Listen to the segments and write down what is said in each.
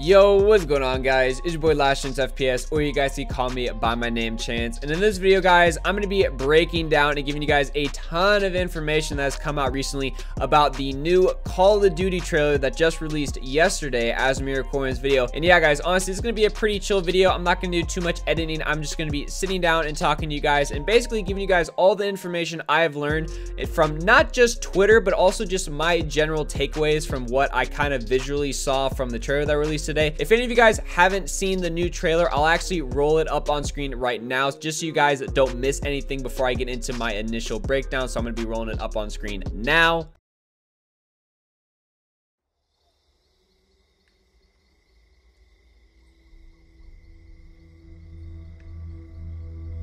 Yo, what's going on, guys? It's your boy LastChanceFPS, or you guys can call me by my name Chance. And in this video, guys, I'm going to be breaking down and giving you guys a ton of information that has come out recently about the new Call of Duty trailer that just released yesterday as I'm recording this video. And yeah, guys, honestly, it's going to be a pretty chill video. I'm not going to do too much editing. I'm just going to be sitting down and talking to you guys and basically giving you guys all the information I have learned from not just Twitter, but also just my general takeaways from what I kind of visually saw from the trailer that released today. If any of you guys haven't seen the new trailer, I'll actually roll it up on screen right now just so you guys don't miss anything before I get into my initial breakdown. So I'm going to be rolling it up on screen now.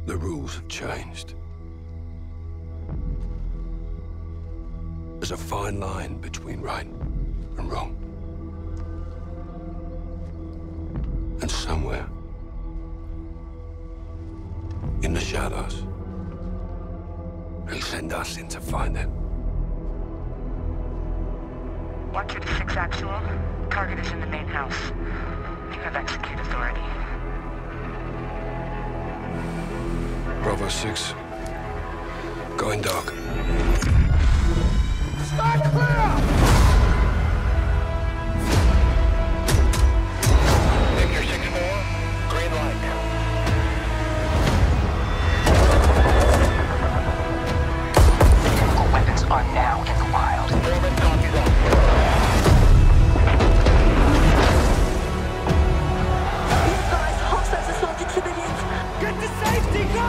The rules have changed. There's a fine line between right and wrong. And somewhere in the shadows, they send us in to find it. 126 actual. Target is in the main house. You have execute authority. Bravo 6, going dark. Start clear! Victor 6-4, green light. All weapons are now in the wild. Foreman copies on. Guys, hostiles assaulted civilians. Get to safety, go!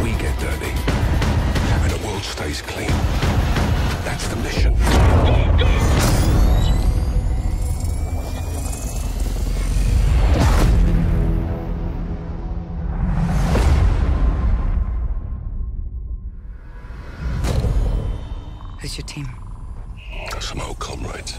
We get dirty, and the world stays clean. That's the mission. Who's your team? Some old comrades.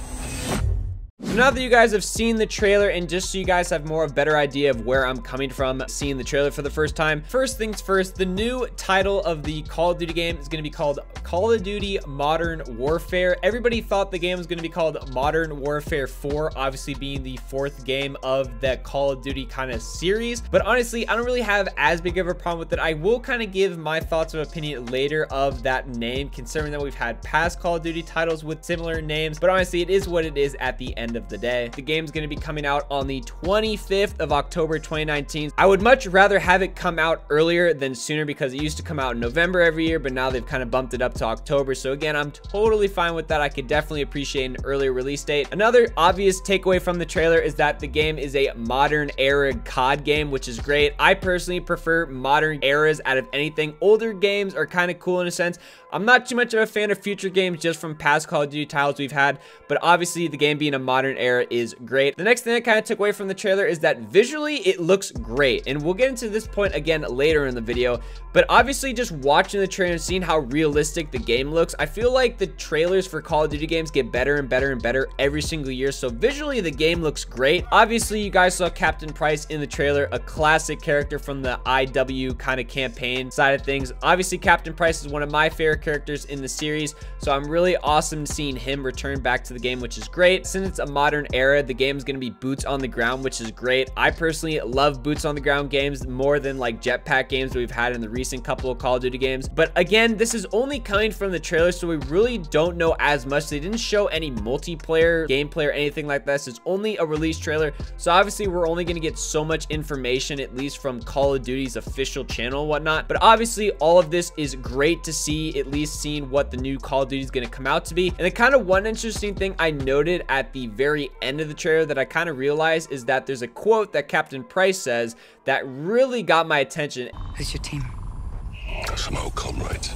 So now that you guys have seen the trailer, and just so you guys have more of a better idea of where I'm coming from seeing the trailer for the first time, first things first, the new title of the Call of Duty game is going to be called Call of Duty Modern Warfare. Everybody thought the game was going to be called Modern Warfare 4, obviously being the fourth game of the Call of Duty kind of series, but honestly, I don't really have as big of a problem with it. I will kind of give my thoughts of opinion later of that name, considering that we've had past Call of Duty titles with similar names, but honestly, it is what it is at the end of the day. The game's going to be coming out on the 25th of October 2019. I would much rather have it come out earlier than sooner, because it used to come out in November every year, but now they've kind of bumped it up to October. So again, I'm totally fine with that. I could definitely appreciate an earlier release date. Another obvious takeaway from the trailer is that the game is a modern era COD game, which is great. I personally prefer modern eras out of anything. Older games are kind of cool in a sense. I'm not too much of a fan of future games just from past Call of Duty titles we've had, but obviously the game being a modern era is great. The next thing I kind of took away from the trailer is that visually it looks great, and we'll get into this point again later in the video, but obviously just watching the trailer and seeing how realistic the game looks, I feel like the trailers for Call of Duty games get better and better and better every single year. So visually the game looks great. Obviously you guys saw Captain Price in the trailer, a classic character from the IW kind of campaign side of things. Obviously Captain Price is one of my favorite characters in the series, so I'm really awesome seeing him return back to the game, which is great. Since it's a modern era, the game is going to be boots on the ground, which is great. I personally love boots on the ground games more than like jetpack games that we've had in the recent couple of Call of Duty games. But again, this is only coming from the trailer, so we really don't know as much. They didn't show any multiplayer gameplay or anything like this. It's only a release trailer, so obviously we're only going to get so much information, at least from Call of Duty's official channel and whatnot. But obviously all of this is great to see, at least seeing what the new Call of Duty is going to come out to be. And the kind of one interesting thing I noted at the very end of the trailer that I kind of realized is that there's a quote that Captain Price says that really got my attention. Who's your team? Some old comrades.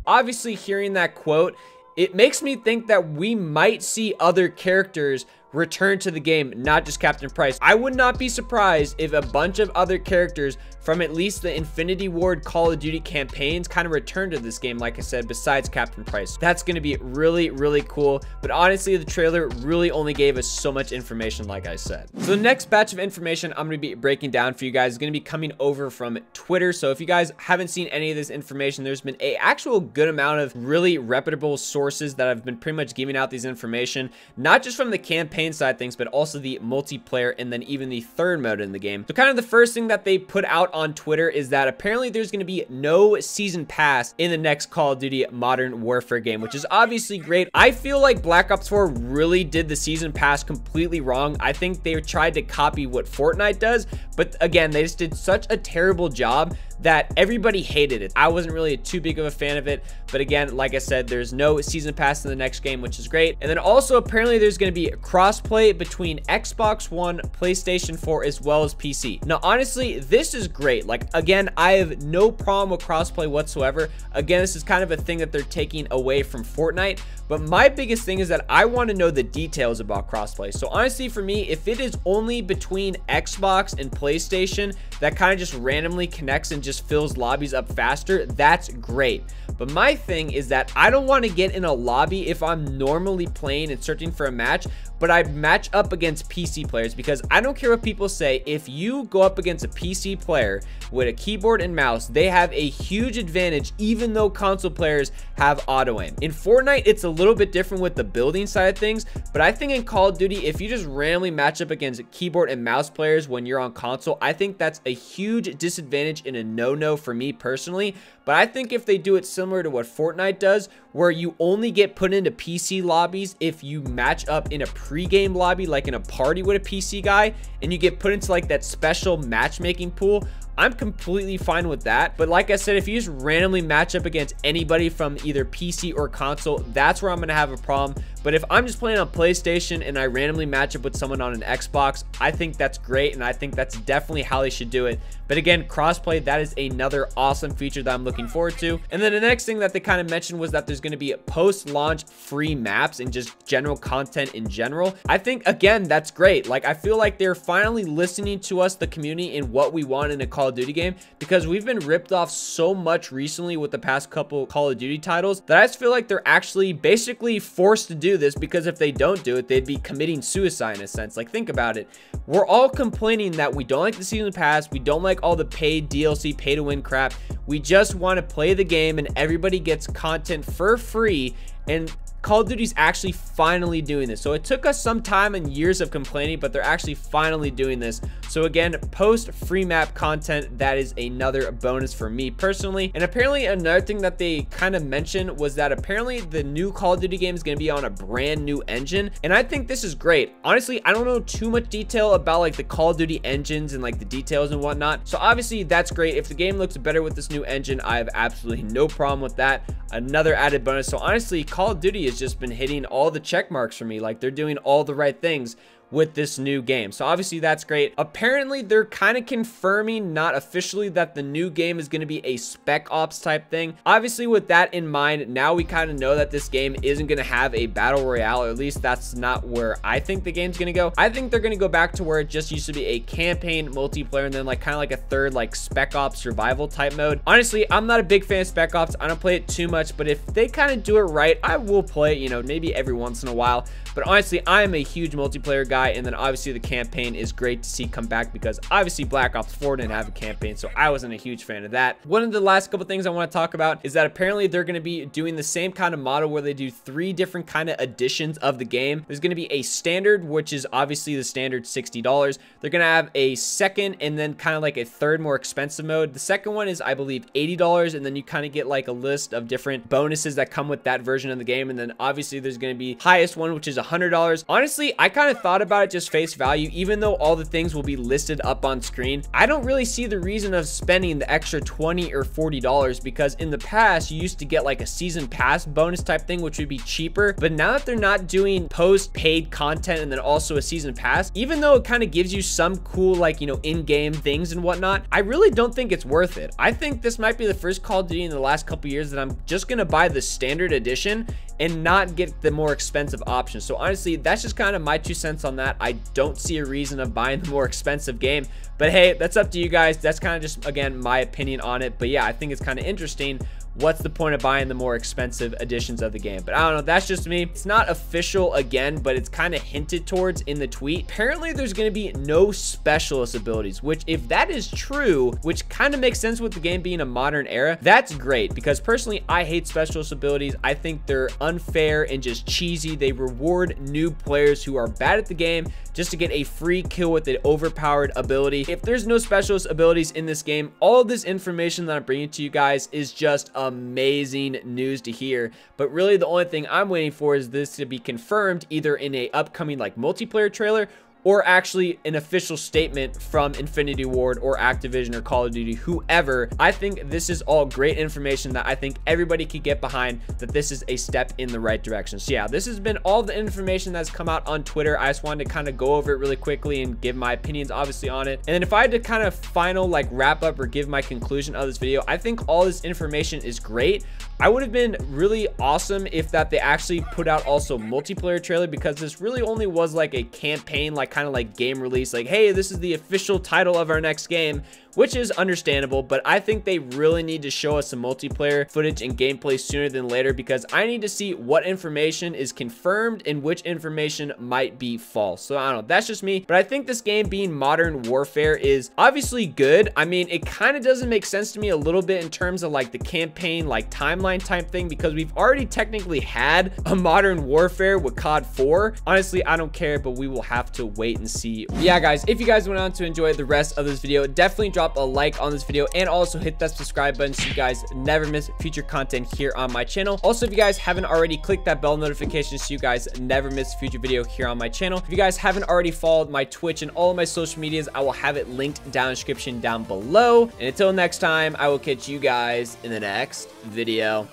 Obviously, hearing that quote, it makes me think that we might see other characters return to the game, not just Captain Price. I would not be surprised if a bunch of other characters from at least the Infinity Ward Call of Duty campaigns kind of return to this game, like I said, besides Captain Price. That's going to be really, really cool. But honestly, the trailer really only gave us so much information, like I said. So the next batch of information I'm going to be breaking down for you guys is going to be coming over from Twitter. So if you guys haven't seen any of this information, there's been a actual good amount of really reputable sources that have been pretty much giving out these information, not just from the campaign side of things, but also the multiplayer and then even the third mode in the game. So kind of the first thing that they put out on Twitter is that apparently there's going to be no season pass in the next Call of Duty Modern Warfare game, which is obviously great. I feel like Black Ops 4 really did the season pass completely wrong. I think they tried to copy what Fortnite does, but again, they just did such a terrible job that everybody hated it. I wasn't really too big of a fan of it, but again, like I said, there's no season pass in the next game, which is great. And then also apparently there's going to be crossplay between Xbox One, PlayStation 4, as well as PC. Now, honestly, this is great. Like, again, I have no problem with crossplay whatsoever. Again, this is kind of a thing that they're taking away from Fortnite, but my biggest thing is that I want to know the details about crossplay. So honestly, for me, if it is only between Xbox and PlayStation that kind of just randomly connects and just fills lobbies up faster, that's great. But my thing is that I don't want to get in a lobby if I'm normally playing and searching for a match, but I match up against PC players, because I don't care what people say. If you go up against a PC player with a keyboard and mouse, they have a huge advantage, even though console players have auto aim. In Fortnite, it's a little bit different with the building side of things, but I think in Call of Duty, if you just randomly match up against keyboard and mouse players when you're on console, I think that's a huge disadvantage and a no-no for me personally. But I think if they do it similar to what Fortnite does, where you only get put into PC lobbies if you match up in a pre-game lobby, like in a party with a PC guy, and you get put into like that special matchmaking pool, I'm completely fine with that. But like I said, if you just randomly match up against anybody from either PC or console, that's where I'm going to have a problem. But if I'm just playing on PlayStation and I randomly match up with someone on an Xbox, I think that's great, and I think that's definitely how they should do it. But again, crossplay, that is another awesome feature that I'm looking forward to. And then the next thing that they kind of mentioned was that there's going to be post-launch free maps and just general content in general. I think, again, that's great. Like, I feel like they're finally listening to us, the community, and what we want in a Call of Duty game, because we've been ripped off so much recently with the past couple Call of Duty titles that I just feel like they're actually basically forced to do this, because if they don't do it, they'd be committing suicide in a sense. Like, think about it. We're all complaining that we don't like the season pass, we don't like all the paid DLC, pay to win crap. We just want to play the game and everybody gets content for free, and Call of Duty's actually finally doing this. So it took us some time and years of complaining, but they're actually finally doing this. So again, post free map content, that is another bonus for me personally. And apparently another thing that they kind of mentioned was that apparently the new Call of Duty game is going to be on a brand new engine. And I think this is great. Honestly, I don't know too much detail about like the Call of Duty engines and like the details and whatnot. So obviously that's great. If the game looks better with this new engine, I have absolutely no problem with that. Another added bonus. So honestly, Call of Duty has just been hitting all the check marks for me. Like, they're doing all the right things with this new game. So obviously that's great. Apparently they're kind of confirming, not officially, that the new game is going to be a spec ops type thing. Obviously with that in mind, now we kind of know that this game isn't going to have a battle royale, or at least that's not where I think the game's going to go. I think they're going to go back to where it just used to be a campaign multiplayer and then like kind of like a third like spec ops survival type mode. Honestly, I'm not a big fan of spec ops. I don't play it too much, but if they kind of do it right, I will play it, you know, maybe every once in a while. But honestly, I'm a huge multiplayer guy, and then obviously the campaign is great to see come back, because obviously Black Ops 4 didn't have a campaign, so I wasn't a huge fan of that. One of the last couple things I want to talk about is that apparently they're going to be doing the same kind of model where they do 3 different kind of editions of the game. There's going to be a standard, which is obviously the standard $60. They're going to have a second and then kind of like a third more expensive mode. The second one is, I believe, $80, and then you kind of get like a list of different bonuses that come with that version of the game. And then obviously there's going to be highest one, which is $100. Honestly, I kind of thought about it just face value. Even though all the things will be listed up on screen, I don't really see the reason of spending the extra $20 or $40, because in the past you used to get like a season pass bonus type thing, which would be cheaper. But now that they're not doing post paid content and then also a season pass, even though it kind of gives you some cool like, you know, in-game things and whatnot, I really don't think it's worth it. I think this might be the first Call of Duty in the last couple years that I'm just gonna buy the standard edition and not get the more expensive option. So honestly, that's just kind of my 2 cents on that. I don't see a reason of buying the more expensive game, but hey, that's up to you guys. That's kind of just, again, my opinion on it. But yeah, I think it's kind of interesting. What's the point of buying the more expensive editions of the game? But I don't know, that's just me. It's not official again, but it's kind of hinted towards in the tweet. Apparently there's going to be no specialist abilities, which if that is true, which kind of makes sense with the game being a modern era, that's great, because personally I hate specialist abilities. I think they're unfair and just cheesy. They reward new players who are bad at the game just to get a free kill with an overpowered ability. If there's no specialist abilities in this game, all of this information that I'm bringing to you guys is just amazing news to hear. But really the only thing I'm waiting for is this to be confirmed either in a upcoming like multiplayer trailer, or actually an official statement from Infinity Ward or Activision or Call of Duty, whoever. I think this is all great information that I think everybody could get behind, that this is a step in the right direction. So yeah, this has been all the information that's come out on Twitter. I just wanted to kind of go over it really quickly and give my opinions obviously on it. And then if I had to kind of final like wrap up or give my conclusion of this video, I think all this information is great. I would have been really awesome if that they actually put out also multiplayer trailer, because this really only was like a campaign, like kind of like game release, like, hey, this is the official title of our next game, which is understandable. But I think they really need to show us some multiplayer footage and gameplay sooner than later, because I need to see what information is confirmed and which information might be false. So I don't know, that's just me. But I think this game being Modern Warfare is obviously good. I mean, it kind of doesn't make sense to me a little bit in terms of like the campaign, like timeline type thing, because we've already technically had a Modern Warfare with COD 4. Honestly, I don't care, but we will have to wait and see. But yeah, guys, if you guys went on to enjoy the rest of this video, definitely drop a like on this video and also hit that subscribe button so you guys never miss future content here on my channel. Also, if you guys haven't already, click that bell notification so you guys never miss a future video here on my channel. If you guys haven't already followed my Twitch and all of my social medias, I will have it linked down in the description down below. And until next time, I will catch you guys in the next video.